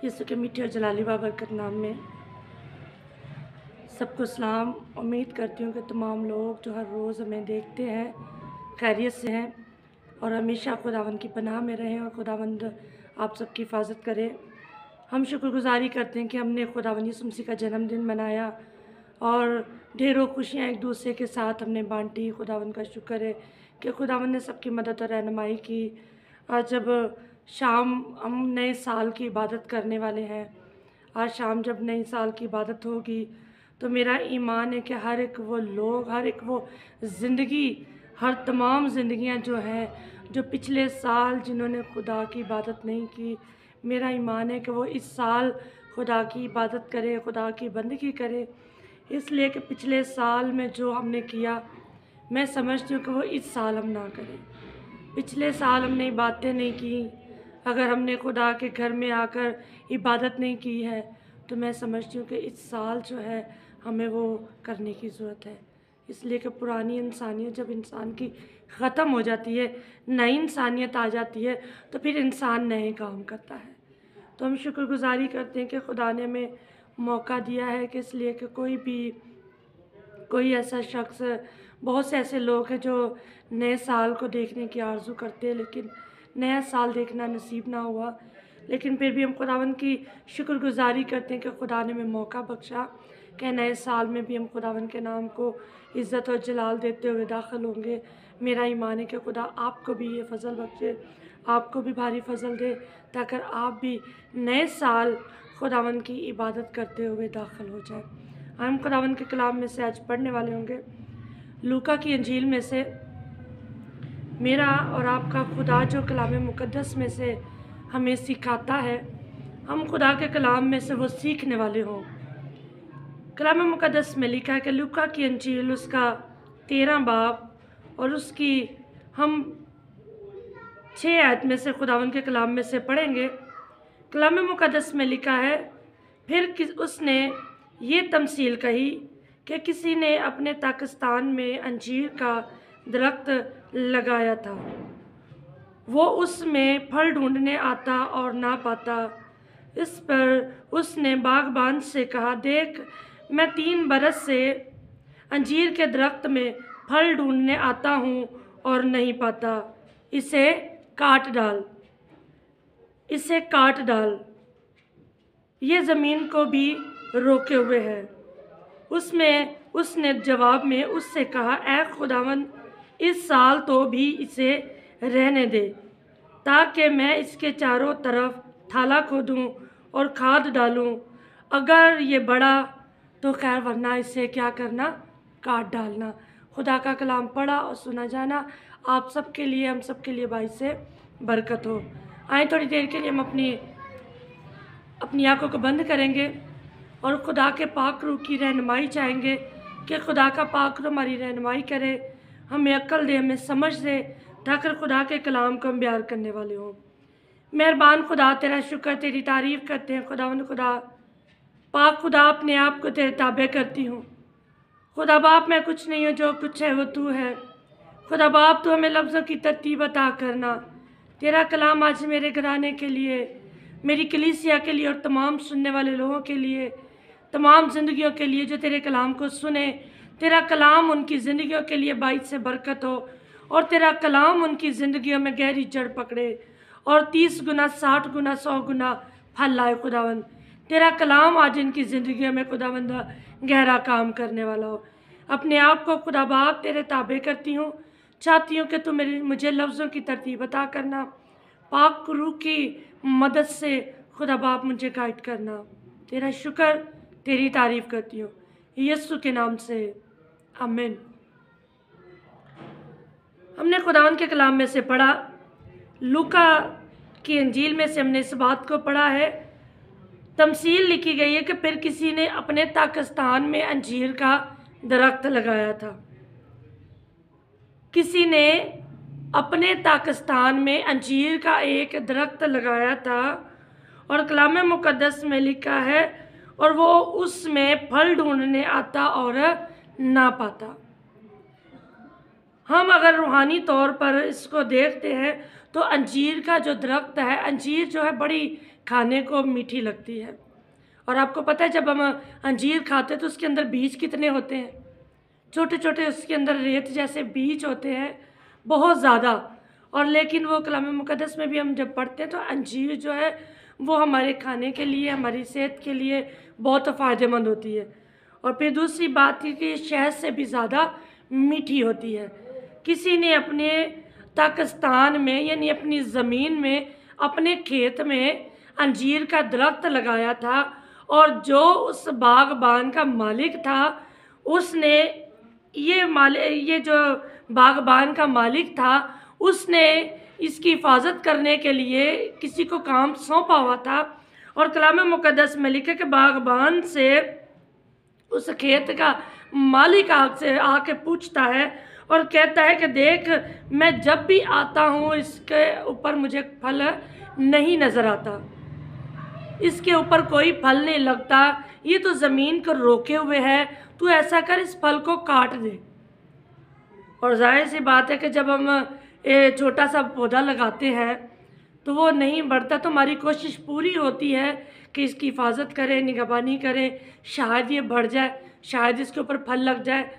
यीशु के मीठे और जलाली बाबरकत नाम में सबको सलाम। उम्मीद करती हूँ कि तमाम लोग जो हर रोज़ हमें देखते हैं खैरियत से हैं और हमेशा खुदावंद की पनाह में रहें और खुदावंद आप सबकी हिफाजत करे। हम शुक्रगुजारी करते हैं कि हमने खुदावंद यीशु मसीह का जन्मदिन मनाया और ढेरों खुशियाँ एक दूसरे के साथ हमने बांटी। खुदावंद का शुक्र है कि खुदावंद ने सबकी मदद और रहनुमाई की। आज जब शाम हम नए साल की इबादत करने वाले हैं, आज शाम जब नए साल की इबादत होगी तो मेरा ईमान है कि हर एक वो लोग, हर एक वो ज़िंदगी, हर तमाम ज़िंदगियां जो हैं, जो पिछले साल जिन्होंने खुदा की इबादत नहीं की, मेरा ईमान है कि वो इस साल खुदा की इबादत करें, खुदा की बंदगी करें। इसलिए कि पिछले साल में जो हमने किया, मैं समझती हूँ कि वो इस साल हम ना करें। पिछले साल हमने इबादतें नहीं की, अगर हमने खुदा के घर में आकर इबादत नहीं की है तो मैं समझती हूँ कि इस साल जो है हमें वो करने की ज़रूरत है। इसलिए कि पुरानी इंसानियत जब इंसान की ख़त्म हो जाती है, नई इंसानियत आ जाती है, तो फिर इंसान नए काम करता है। तो हम शुक्रगुजारी करते हैं कि खुदा ने हमें मौका दिया है कि इसलिए कि कोई ऐसा शख्स, बहुत से ऐसे लोग हैं जो नए साल को देखने की आरज़ू करते हैं लेकिन नया साल देखना नसीब ना हुआ। लेकिन फिर भी हम खुदावंद की शुक्रगुजारी करते हैं कि खुदा ने हमें मौका बख्शा कि नए साल में भी हम खुदावंद के नाम को इज़्ज़त और जलाल देते हुए दाखिल होंगे। मेरा ईमान है कि खुदा आपको भी ये फ़ज़ल बख्शे, आपको भी भारी फ़ज़ल दे, ताकि आप भी नए साल खुदावंद की इबादत करते हुए दाखिल हो जाए। हम खुदावंद के कलाम में से आज पढ़ने वाले होंगे लूका की अंजील में से। मेरा और आपका खुदा जो कलाम मुक़द्दस में से हमें सिखाता है, हम खुदा के कलाम में से वो सीखने वाले हों। कलाम मुक़द्दस में लिखा है कि लूका की अंजील उसका 13 बाब और उसकी हम 6 आयत में से खुदावंद के कलाम में से पढ़ेंगे। कलाम मुक़द्दस में लिखा है, फिर उसने ये तमसील कही कि किसी ने अपने ताकिस्तान में अंजीर का दरख्त लगाया था। वो उसमें फल ढूंढने आता और ना पाता। इस पर उसने बागबान से कहा, देख, मैं 3 बरस से अंजीर के दरख्त में फल ढूंढने आता हूँ और नहीं पाता। इसे काट डाल। ये ज़मीन को भी रोके हुए है। उसने जवाब में उससे कहा, ऐ खुदावंद, इस साल तो भी इसे रहने दे, ताकि मैं इसके चारों तरफ थाला खोदूं और खाद डालूं। अगर ये बड़ा तो खैर, वरना इसे क्या करना, काट डालना। खुदा का कलाम पढ़ा और सुना जाना आप सबके लिए, हम सबके लिए भाई से बरकत हो। आए थोड़ी देर के लिए हम अपनी आंखों को बंद करेंगे और खुदा के पाक रूह की रहनुमाई चाहेंगे कि खुदा का पाक रूह हमारी रहनुमाई करे, हमें अक्ल दे, हमें समझ दे, ताकि खुदा के कलाम को हम बयान करने वाले हों। मेहरबान खुदा, तेरा शुक्र, तेरी तारीफ़ करते हैं खुदावंद खुदा। पाक खुदा, अपने आप को तेरे ताबे करती हूँ। खुदा बाप, मैं कुछ नहीं हूँ, जो कुछ है वो तू है। खुदा बाप, तू हमें लफ्ज़ों की तरतीब अता करना। तेरा कलाम आज मेरे घराने के लिए, मेरी कलीसिया के लिए और तमाम सुनने वाले लोगों के लिए, तमाम ज़िंदगियों के लिए जो तेरे कलाम को सुने, तेरा कलाम उनकी ज़िंदगियों के लिए बाइस से बरकत हो और तेरा कलाम उनकी ज़िंदगियों में गहरी जड़ पकड़े और 30 गुना, 60 गुना, 100 गुना फल लाए। खुदावंद, तेरा कलाम आज इनकी ज़िंदगियों में खुदावंद गहरा काम करने वाला हो। अपने आप को खुदा बाप तेरे ताबे करती हूँ। चाहती हूँ कि तू मुझे लफ्ज़ों की तरतीब अता करना, पाक रूह की मदद से खुदा बाप मुझे गाइड करना। तेरा शुक्र, तेरी तारीफ़ करती हूँ यीशु के नाम से, आमीन। हमने खुदावंद के कलाम में से पढ़ा, लूका की अंजील में से हमने इस बात को पढ़ा है। तमसील लिखी गई है कि फिर किसी ने अपने ताकिस्तान में अंजीर का दरख्त लगाया था। किसी ने अपने ताकिस्तान में अंजीर का एक दरख्त लगाया था और कलाम मुक़द्दस में लिखा है, और वो उसमें फल ढूंढने आता और ना पाता। हम अगर रूहानी तौर पर इसको देखते हैं तो अंजीर का जो दरख्त है, अंजीर जो है बड़ी खाने को मीठी लगती है। और आपको पता है जब हम अंजीर खाते हैं तो उसके अंदर बीज कितने होते हैं, छोटे छोटे उसके अंदर रेत जैसे बीज होते हैं, बहुत ज़्यादा। और लेकिन वो कलाम मुक़द्दस में भी हम जब पढ़ते हैं तो अंजीर जो है वो हमारे खाने के लिए, हमारी सेहत के लिए बहुत फ़ायदेमंद होती है। और फिर दूसरी बात ये कि शहद से भी ज़्यादा मीठी होती है। किसी ने अपने पाकिस्तान में यानी अपनी ज़मीन में, अपने खेत में अंजीर का दरख्त लगाया था, और जो उस बागबान का मालिक था उसने ये जो बागबान का मालिक था उसने इसकी हिफाजत करने के लिए किसी को काम सौंपा हुआ था। और कलाम मुक़द्दस में लिखा कि बागबान से उस खेत का मालिक आपसे आके पूछता है और कहता है कि देख, मैं जब भी आता हूँ इसके ऊपर मुझे फल नहीं नज़र आता, इसके ऊपर कोई फल नहीं लगता, ये तो ज़मीन को रोके हुए है, तू ऐसा कर इस फल को काट दे। और जाहिर सी बात है कि जब हम छोटा सा पौधा लगाते हैं तो वो नहीं बढ़ता, तो हमारी कोशिश पूरी होती है कि इसकी हिफाजत करें, निगहबानी करें, शायद ये बढ़ जाए, शायद इसके ऊपर फल लग जाए।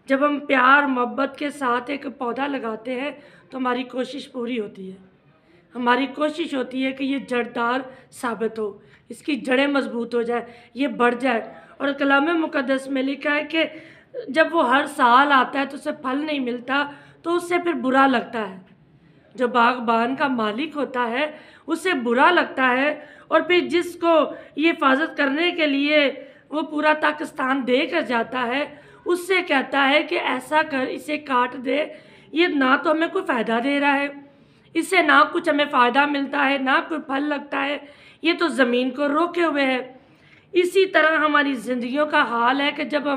जब हम प्यार मोहब्बत के साथ एक पौधा लगाते हैं तो हमारी कोशिश पूरी होती है, हमारी कोशिश होती है कि ये जड़दार साबित हो, इसकी जड़ें मजबूत हो जाए, ये बढ़ जाए। और कलाम मुक़द्दस में लिखा है कि जब वो हर साल आता है तो उसे फल नहीं मिलता तो उससे फिर बुरा लगता है। जो बागबान का मालिक होता है उसे बुरा लगता है, और फिर जिसको ये हिफाजत करने के लिए वो पूरा पाकिस्तान दे कर जाता है उससे कहता है कि ऐसा कर, इसे काट दे, ये ना तो हमें कोई फ़ायदा दे रहा है, इससे ना कुछ हमें फ़ायदा मिलता है, ना कोई फल लगता है, ये तो ज़मीन को रोके हुए है। इसी तरह हमारी ज़िंदगियों का हाल है कि जब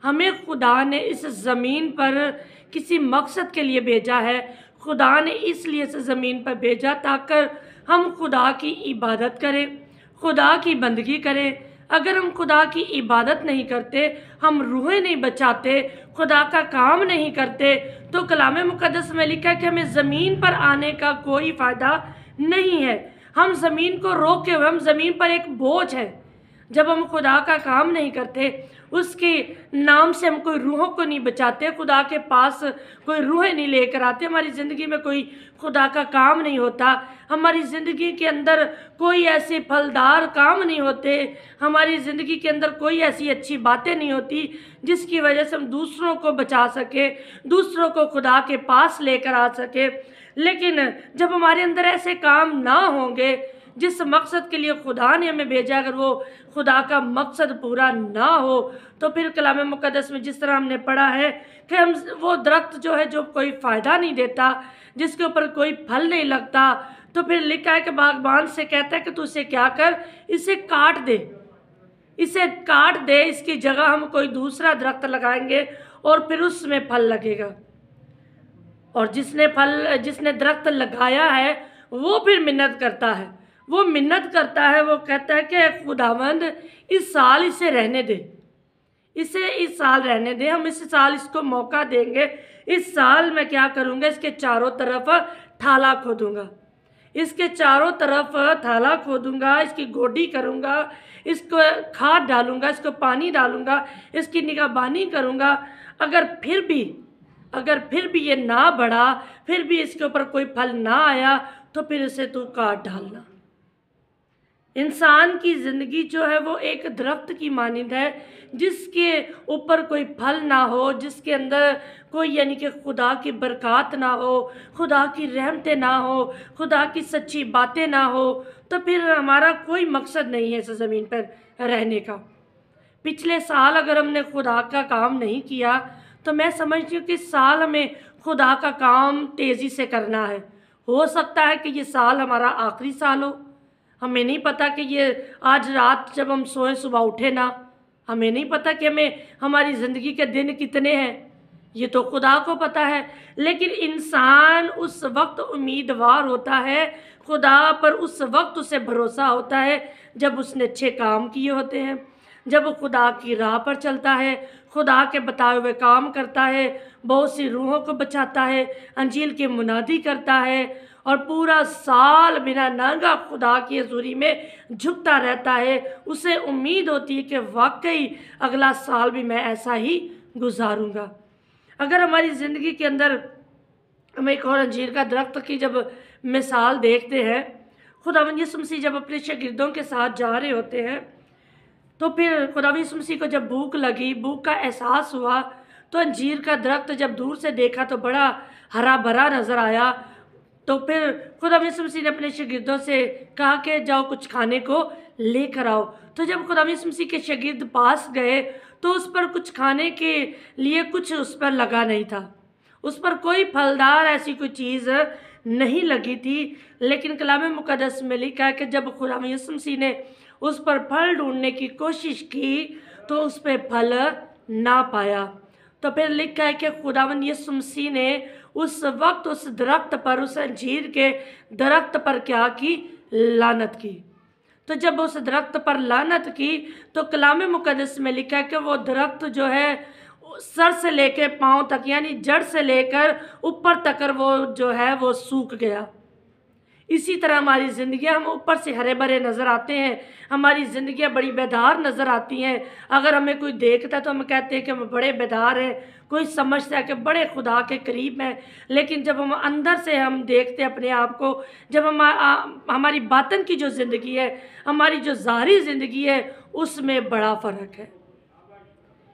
हमें खुदा ने इस ज़मीन पर किसी मकसद के लिए भेजा है, खुदा ने इसलिए इस ज़मीन पर भेजा ताकि हम खुदा की इबादत करें, खुदा की बंदगी करें। अगर हम खुदा की इबादत नहीं करते, हम रूहें नहीं बचाते, खुदा का काम नहीं करते, तो कलाम मुक़द्दस में लिखा है कि हमें ज़मीन पर आने का कोई फ़ायदा नहीं है। हम ज़मीन को रोके हुए, हम ज़मीन पर एक बोझ है। जब हम खुदा का काम नहीं करते, उसके नाम से हम कोई रूहों को नहीं बचाते, खुदा के पास कोई रूहें नहीं लेकर आते, हमारी ज़िंदगी में कोई खुदा का काम नहीं होता, हमारी ज़िंदगी के अंदर कोई ऐसे फलदार काम नहीं होते, हमारी ज़िंदगी के अंदर कोई ऐसी अच्छी बातें नहीं होती जिसकी वजह से हम दूसरों को बचा सके, दूसरों को खुदा के पास लेकर आ सके। लेकिन जब हमारे अंदर ऐसे काम ना होंगे, जिस मकसद के लिए खुदा ने हमें भेजा, अगर वो खुदा का मकसद पूरा ना हो, तो फिर कलाम मुक़द्दस में जिस तरह हमने पढ़ा है कि हम वो दरख्त जो है जो कोई फ़ायदा नहीं देता, जिसके ऊपर कोई फल नहीं लगता, तो फिर लिखा है कि बागबान से कहता है कि तू इसे क्या कर, इसे काट दे, इसे काट दे, इसकी जगह हम कोई दूसरा दरख्त लगाएंगे और फिर उसमें फल लगेगा। और जिसने दरख्त लगाया है वो फिर मिन्नत करता है, वो मिन्नत करता है, वो कहता है कि खुदावंद इस साल इसे रहने दे, इसे इस साल रहने दे, हम इस साल इसको मौका देंगे, इस साल मैं क्या करूँगा, इसके चारों तरफ थाला खोदूँगा, इसके चारों तरफ थाला खोदूँगा, इसकी गोडी करूँगा, इसको खाद डालूँगा, इसको पानी डालूँगा, इसकी निगहबानी करूँगा। अगर फिर भी ये ना बढ़ा, फिर भी इसके ऊपर कोई फल ना आया, तो फिर इसे तू काट डालना। इंसान की ज़िंदगी जो है वो एक दरख्त की मानिंद है जिसके ऊपर कोई फल ना हो, जिसके अंदर कोई यानी कि खुदा की बरक़ात ना हो, खुदा की रहमतें ना हो, खुदा की सच्ची बातें ना हो, तो फिर हमारा कोई मकसद नहीं है इस ज़मीन पर रहने का। पिछले साल अगर हमने खुदा का काम नहीं किया तो मैं समझती हूँ कि इस साल हमें खुदा का काम तेज़ी से करना है। हो सकता है कि ये साल हमारा आखिरी साल हो, हमें नहीं पता कि ये आज रात जब हम सोए सुबह उठे ना, हमें नहीं पता कि हमारी ज़िंदगी के दिन कितने हैं, ये तो खुदा को पता है। लेकिन इंसान उस वक्त उम्मीदवार होता है खुदा पर, उस वक्त उसे भरोसा होता है जब उसने अच्छे काम किए होते हैं, जब वो खुदा की राह पर चलता है, खुदा के बताए हुए काम करता है, बहुत सी रूहों को बचाता है, अंजील की मुनादी करता है और पूरा साल बिना नागा खुदा की हज़ूरी में झुकता रहता है, उसे उम्मीद होती है कि वाकई अगला साल भी मैं ऐसा ही गुजारूंगा। अगर हमारी ज़िंदगी के अंदर हम एक और अंजीर का दरख्त की जब मिसाल देखते हैं, खुदावंद यीशु मसीह जब अपने शागिर्दों के साथ जा रहे होते हैं, तो फिर खुदावंद यीशु मसीह को जब भूख लगी, भूख का एहसास हुआ, तो अंजीर का दरख्त जब दूर से देखा तो बड़ा हरा भरा नज़र आया। तो फिर खुदावंद यीशु मसीह ने अपने शागिर्दों से कहा कि जाओ कुछ खाने को लेकर आओ। तो जब खुदावंद यीशु मसीह के शागिर्द पास गए तो उस पर कुछ खाने के लिए कुछ उस पर लगा नहीं था, उस पर कोई फलदार ऐसी कोई चीज़ नहीं लगी थी। लेकिन कलाम मुक़द्दस में लिखा है कि जब खुदावंद यीशु मसीह ने उस पर फल ढूंढने की कोशिश की तो उस पर फल ना पाया। तो फिर लिखा है कि खुदावंद यीशु मसीह ने उस वक्त उस दरख्त पर, उस अंजीर के दरख्त पर क्या की? लानत की। तो जब उस दरख्त पर लानत की तो कलाम मुक़द्दस में लिखा है कि वो दरख्त जो है सर से लेकर पांव तक, यानी जड़ से लेकर ऊपर तक वो जो है वो सूख गया। इसी तरह हमारी ज़िंदगियाँ, हम ऊपर से हरे भरे नज़र आते हैं, हमारी ज़िंदगियाँ बड़ी बेदार नज़र आती हैं। अगर हमें कोई देखता है तो हम कहते हैं कि हम बड़े बेदार हैं, कोई समझता है कि बड़े खुदा के करीब हैं। लेकिन जब हम अंदर से हम देखते हैं अपने आप को, जब हमारी बातन की जो ज़िंदगी है, हमारी जो ज़ाहिरी ज़िंदगी है, उसमें बड़ा फ़र्क है।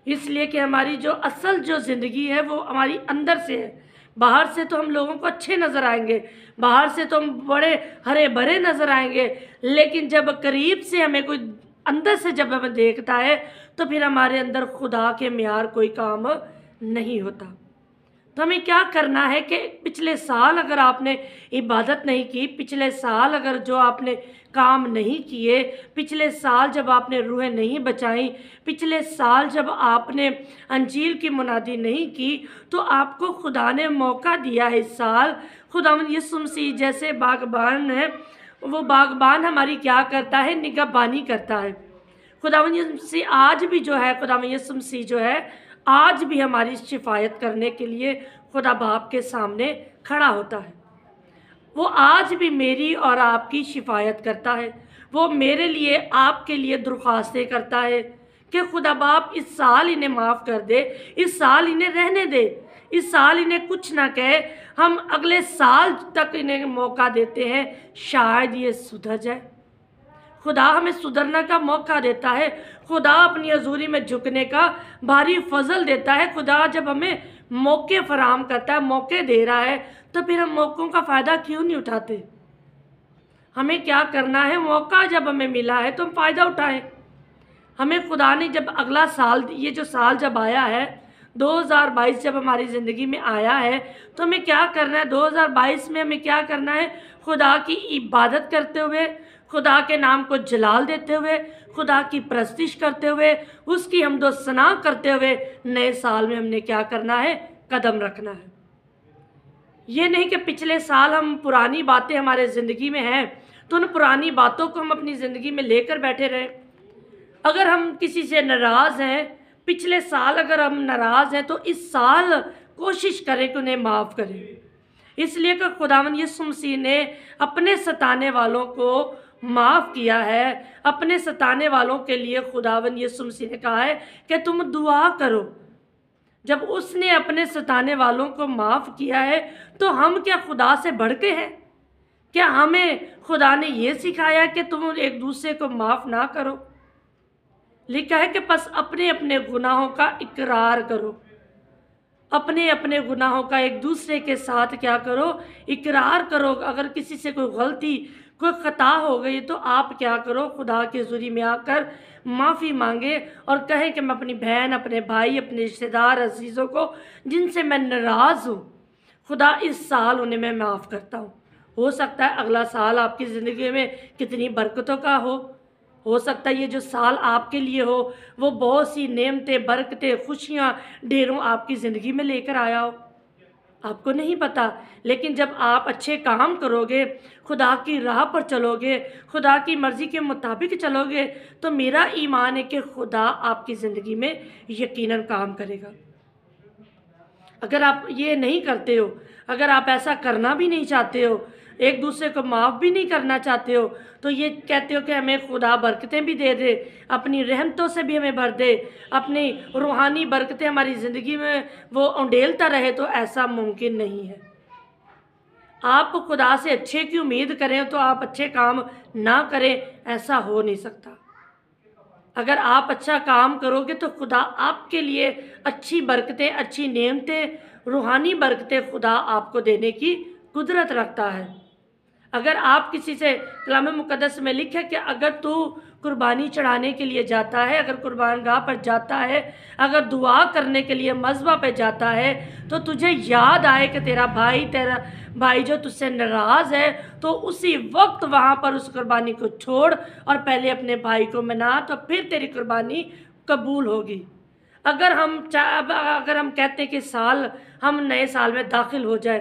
इसलिए कि हमारी जो असल जो ज़िंदगी है वो हमारी अंदर से है। बाहर से तो हम लोगों को अच्छे नज़र आएंगे, बाहर से तो हम बड़े हरे भरे नज़र आएंगे, लेकिन जब करीब से हमें कोई अंदर से जब हमें देखता है तो फिर हमारे अंदर खुदा के म्यार कोई काम नहीं होता। तो हमें क्या करना है कि पिछले साल अगर आपने इबादत नहीं की, पिछले साल अगर जो आपने काम नहीं किए, पिछले साल जब आपने रूहें नहीं बचाई, पिछले साल जब आपने अंजील की मुनादी नहीं की, तो आपको खुदा ने मौका दिया है इस साल। खुदावंद यीशु मसीह जैसे बागबान है, वो बागबान हमारी क्या करता है? निगहबानी करता है। खुदावंद यीशु मसीह आज भी जो है, खुदावंद यीशु मसीह जो है आज भी हमारी शिफायत करने के लिए खुदा बाप के सामने खड़ा होता है। वो आज भी मेरी और आपकी शिफायत करता है। वो मेरे लिए, आपके लिए दरख्वास्तें करता है कि खुदा बाप इस साल इन्हें माफ़ कर दे, इस साल इन्हें रहने दे, इस साल इन्हें कुछ ना कहे, हम अगले साल तक इन्हें मौका देते हैं, शायद ये सुधर जाए। खुदा हमें सुधरने का मौका देता है, खुदा अपनी हज़ूरी में झुकने का भारी फजल देता है। खुदा जब हमें मौके फराहम करता है, मौके दे रहा है, तो फिर हम मौक़ों का फ़ायदा क्यों नहीं उठाते? हमें क्या करना है? मौका जब हमें मिला है तो हम फ़ायदा उठाएं। हमें खुदा ने जब अगला साल, ये जो साल जब आया है 2022 जब हमारी ज़िंदगी में आया है, तो हमें क्या करना है? 2022 में हमें क्या करना है? खुदा की इबादत करते हुए, खुदा के नाम को जलाल देते हुए, खुदा की प्रस्तिश करते हुए, उसकी हमदो सना करते हुए नए साल में हमने क्या करना है? कदम रखना है। ये नहीं कि पिछले साल हम पुरानी बातें हमारे ज़िंदगी में हैं तो उन पुरानी बातों को हम अपनी ज़िंदगी में लेकर बैठे रहें। अगर हम किसी से नाराज़ हैं, पिछले साल अगर हम नाराज़ हैं, तो इस साल कोशिश करें कि उन्हें माफ़ करें। इसलिए कि खुदावंद यीशु मसीह ने अपने सताने वालों को माफ़ किया है। अपने सताने वालों के लिए खुदावंद यीशु मसीह ने कहा है कि तुम दुआ करो। जब उसने अपने सताने वालों को माफ़ किया है तो हम क्या खुदा से बढ़ के हैं? क्या हमें खुदा ने ये सिखाया कि तुम एक दूसरे को माफ़ ना करो? लिखा है कि बस अपने अपने गुनाहों का इकरार करो, अपने अपने गुनाहों का एक दूसरे के साथ क्या करो? इकरार करो। अगर किसी से कोई गलती, कोई ख़ता हो गई तो आप क्या करो? खुदा के ज़ुरी में आकर माफ़ी मांगे और कहें कि मैं अपनी बहन, अपने भाई, अपने रिश्तेदार, अजीज़ों को जिनसे मैं नाराज़ हूँ, खुदा इस साल उन्हें मैं माफ़ करता हूँ। हो सकता है अगला साल आपकी ज़िंदगी में कितनी बरकतों का हो सकता है ये जो साल आपके लिए हो वो बहुत सी नेमतें, बरकतें, खुशियाँ ढेरों आपकी ज़िंदगी में लेकर आया हो, आपको नहीं पता। लेकिन जब आप अच्छे काम करोगे, खुदा की राह पर चलोगे, खुदा की मर्ज़ी के मुताबिक चलोगे, तो मेरा ईमान है कि खुदा आपकी ज़िंदगी में यकीनन काम करेगा। अगर आप ये नहीं करते हो, अगर आप ऐसा करना भी नहीं चाहते हो, एक दूसरे को माफ़ भी नहीं करना चाहते हो, तो ये कहते हो कि हमें खुदा बरकतें भी दे दे, अपनी रहमतों से भी हमें भर दे, अपनी रूहानी बरकतें हमारी ज़िंदगी में वो उंडेलता रहे, तो ऐसा मुमकिन नहीं है। आप खुदा से अच्छे की उम्मीद करें तो आप अच्छे काम ना करें, ऐसा हो नहीं सकता। अगर आप अच्छा काम करोगे तो खुदा आपके लिए अच्छी बरकतें, अच्छी नेमतें, रूहानी बरकतें खुदा आपको देने की कुदरत रखता है। अगर आप किसी से, कलाम मुक़द्दस में लिखा है कि अगर तू कुर्बानी चढ़ाने के लिए जाता है, अगर कुर्बानगाह पर जाता है, अगर दुआ करने के लिए मज़बा पे जाता है, तो तुझे याद आए कि तेरा भाई जो तुझसे नाराज़ है, तो उसी वक्त वहाँ पर उस कुर्बानी को छोड़ और पहले अपने भाई को मना, तो फिर तेरी कुर्बानी कबूल होगी। अगर हम कहते हैं कि हम नए साल में दाखिल हो जाए,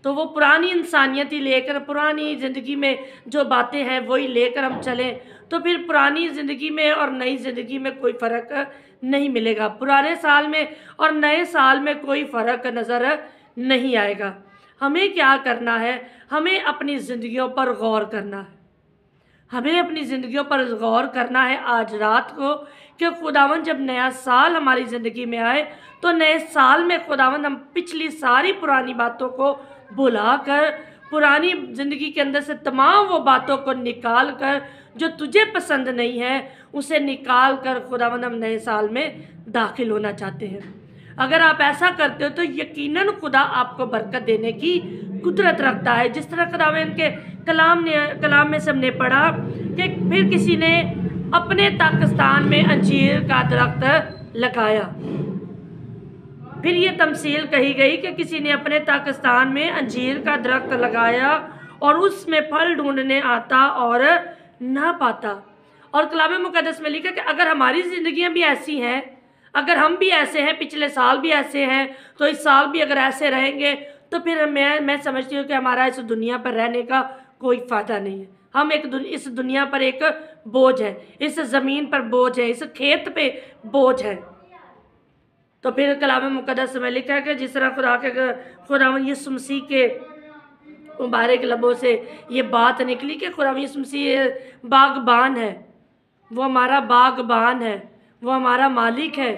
तो वो पुरानी इंसानियत ही लेकर, पुरानी ज़िंदगी में जो बातें हैं वही लेकर हम चलें, तो फिर पुरानी ज़िंदगी में और नई ज़िंदगी में कोई फ़र्क नहीं मिलेगा। पुराने साल में और नए साल में कोई फ़र्क नज़र नहीं आएगा। हमें क्या करना है? हमें अपनी ज़िंदगियों पर गौर करना है। हमें अपनी ज़िंदगियों पर गौर करना है आज रात को, कि खुदावंद जब नया साल हमारी ज़िंदगी में आए, तो नए साल में खुदावंद हम पिछली सारी पुरानी बातों को भुलाकर, पुरानी ज़िंदगी के अंदर से तमाम वो बातों को निकाल कर, जो तुझे पसंद नहीं है उसे निकाल कर खुदावंद हम नए साल में दाखिल होना चाहते हैं। अगर आप ऐसा करते हो तो यकीनन खुदा आपको बरकत देने की कुदरत रखता है। जिस तरह खुदावंद के कलाम में सबने पढ़ा कि फिर किसी ने अपने ताकिस्तान में अंजीर का दरख्त लगाया। फिर ये तमसील कही गई कि किसी ने अपने ताकिस्तान में अंजीर का दरख्त लगाया और उसमें फल ढूंढने आता और ना पाता। और कलाम मुक़द्दस में लिखा कि अगर हमारी ज़िंदगियां भी ऐसी हैं, अगर हम भी ऐसे हैं, पिछले साल भी ऐसे हैं, तो इस साल भी अगर ऐसे रहेंगे, तो फिर मैं समझती हूँ कि हमारा इस दुनिया पर रहने का कोई फ़ायदा नहीं है। हम इस दुनिया पर एक बोझ है, इस ज़मीन पर बोझ है, इस खेत पे बोझ है। तो फिर कलाम मुक़द्दस में लिखा है कि जिस तरह खुदावंद यीशु मसीह के मुबारक लबों से ये बात निकली कि खुदावंद यीशु मसीह बागबान है, वो हमारा बागबान है, वो हमारा मालिक है।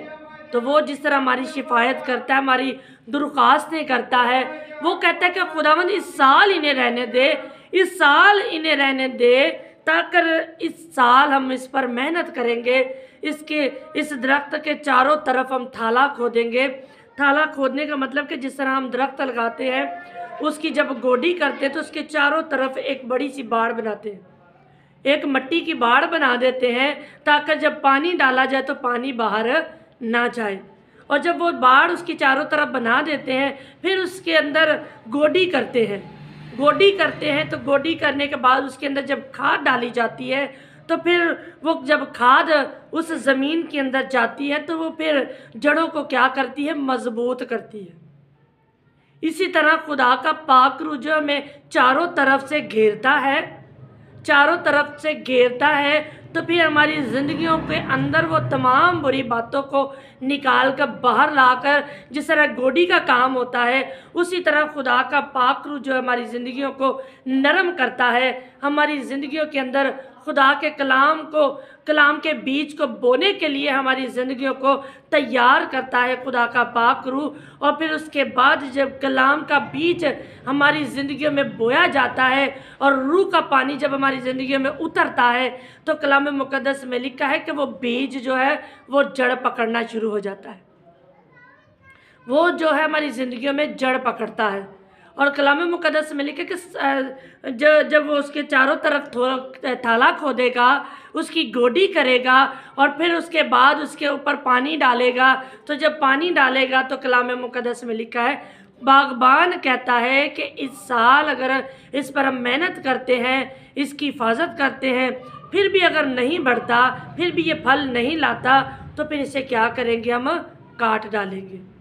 तो वो जिस तरह हमारी शिफायत करता है, हमारी दरख्वास्तें करता है, वो कहता है कि खुदावंद इस साल इन्हें रहने दे, इस साल इन्हें रहने दे, ताकि इस साल हम इस पर मेहनत करेंगे, इस दरख्त के चारों तरफ हम थाला खोदेंगे। थाला खोदने का मतलब कि जिस तरह हम दरख्त लगाते हैं, उसकी जब गोडी करते हैं तो उसके चारों तरफ एक बड़ी सी बाड़ बनाते हैं, एक मिट्टी की बाड़ बना देते हैं, ताकि जब पानी डाला जाए तो पानी बाहर ना जाए। और जब वो बाड़ उसकी चारों तरफ बना देते हैं, फिर उसके अंदर गोडी करते हैं। तो गोडी करने के बाद उसके अंदर जब खाद डाली जाती है, तो फिर वो जब खाद उस ज़मीन के अंदर जाती है, तो वो फिर जड़ों को क्या करती है? मजबूत करती है। इसी तरह खुदा का पाक रूह जो हमें चारों तरफ से घेरता है, तो फिर हमारी ज़िंदगियों के अंदर वो तमाम बुरी बातों को निकाल कर बाहर लाकर, जिस तरह गोडी का काम होता है, उसी तरह खुदा का पाक रूह जो हमारी ज़िंदगियों को नरम करता है, हमारी ज़िंदगियों के अंदर खुदा के कलाम के बीज को बोने के लिए हमारी ज़िंदगियों को तैयार करता है खुदा का पाक रूह। और फिर उसके बाद जब कलाम का बीज हमारी ज़िंदगियों में बोया जाता है और रूह का पानी जब हमारी ज़िंदगियों में उतरता है, तो कलाम मुक़द्दस में लिखा है कि वो बीज जो है वो जड़ पकड़ना शुरू हो जाता है। वो जो है हमारी ज़िंदगियों में जड़ पकड़ता है। और कलाम मुक़द्दस में लिखा कि जब वो उसके चारों तरफ थाला खोदेगा, उसकी गोडी करेगा और फिर उसके बाद उसके ऊपर पानी डालेगा, तो जब पानी डालेगा तो कलाम मुक़द्दस में लिखा है, बागबान कहता है कि इस साल अगर इस पर हम मेहनत करते हैं, इसकी हिफाजत करते हैं, फिर भी अगर नहीं बढ़ता, फिर भी ये फल नहीं लाता, तो फिर इसे क्या करेंगे? हम काट डालेंगे।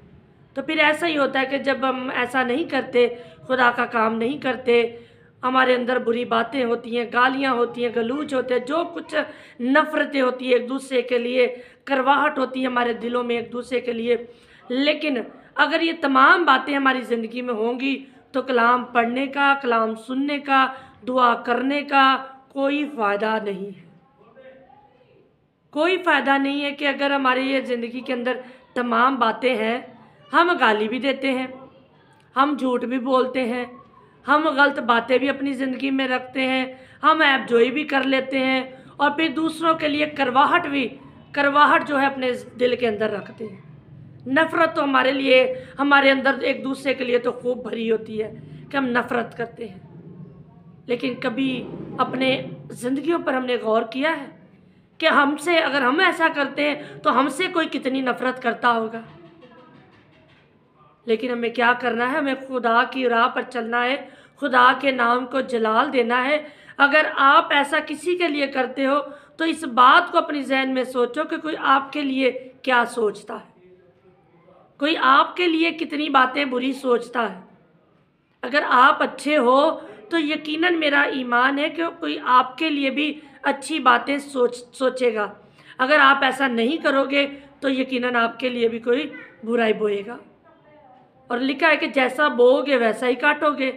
तो फिर ऐसा ही होता है कि जब हम ऐसा नहीं करते, खुदा का काम नहीं करते, हमारे अंदर बुरी बातें होती हैं, गालियाँ होती हैं, गलूच होते हैं, जो कुछ नफ़रतें होती है एक दूसरे के लिए, करवाहट होती है हमारे दिलों में एक दूसरे के लिए। लेकिन अगर ये तमाम बातें हमारी ज़िंदगी में होंगी, तो कलाम पढ़ने का, कलाम सुनने का, दुआ करने का कोई फ़ायदा नहीं है। कोई फ़ायदा नहीं है कि अगर हमारी ये ज़िंदगी के अंदर तमाम बातें हैं, हम गाली भी देते हैं, हम झूठ भी बोलते हैं, हम गलत बातें भी अपनी ज़िंदगी में रखते हैं, हम ऐबजोई भी कर लेते हैं और फिर दूसरों के लिए करवाहट जो है अपने दिल के अंदर रखते हैं। नफ़रत तो हमारे लिए, हमारे अंदर एक दूसरे के लिए तो खूब भरी होती है कि हम नफ़रत करते हैं, लेकिन कभी अपने ज़िंदगियों पर हमने गौर किया है कि हमसे, अगर हम ऐसा करते हैं तो हमसे कोई कितनी नफ़रत करता होगा। लेकिन हमें क्या करना है, हमें खुदा की राह पर चलना है, खुदा के नाम को जलाल देना है। अगर आप ऐसा किसी के लिए करते हो तो इस बात को अपनी जहन में सोचो कि कोई आपके लिए क्या सोचता है, कोई आपके लिए कितनी बातें बुरी सोचता है। अगर आप अच्छे हो तो यकीनन मेरा ईमान है कि कोई आपके लिए भी अच्छी बातें सोचेगा। अगर आप ऐसा नहीं करोगे तो यकीनन आपके लिए भी कोई बुराई बोएगा। और लिखा है कि जैसा बोओगे वैसा ही काटोगे।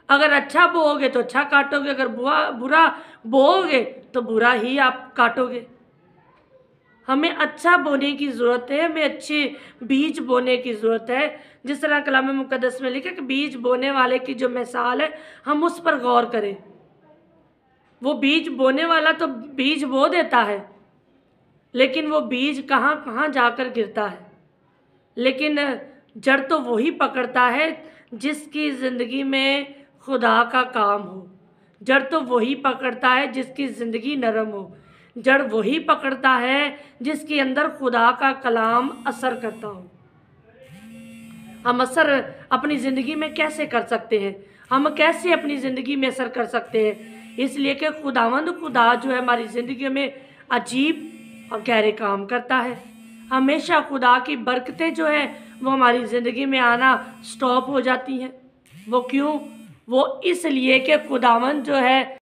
अगर अच्छा बोओगे तो अच्छा काटोगे, अगर बुरा बोओगे तो बुरा ही आप काटोगे। हमें अच्छा बोने की ज़रूरत है, हमें अच्छे बीज बोने की ज़रूरत है। जिस तरह कलाम मुक़द्दस में लिखा है कि बीज बोने वाले की जो मिसाल है, हम उस पर गौर करें। वो बीज बोने वाला तो बीज बो देता है, लेकिन वो बीज कहाँ कहाँ जाकर गिरता है। लेकिन जड़ तो वही पकड़ता है जिसकी ज़िंदगी में खुदा का काम हो। जड़ तो वही पकड़ता है जिसकी ज़िंदगी नरम हो। जड़ वही पकड़ता है जिसके अंदर खुदा का कलाम असर करता हो। हम असर अपनी ज़िंदगी में कैसे कर सकते हैं, हम कैसे अपनी ज़िंदगी में असर कर सकते हैं? इसलिए कि खुदा जो है हमारी ज़िंदगी में अजीब और गहरे काम करता है। हमेशा खुदा की बरकतें जो है वो हमारी ज़िंदगी में आना स्टॉप हो जाती हैं। वो क्यों? वो इसलिए कि खुदावंद जो है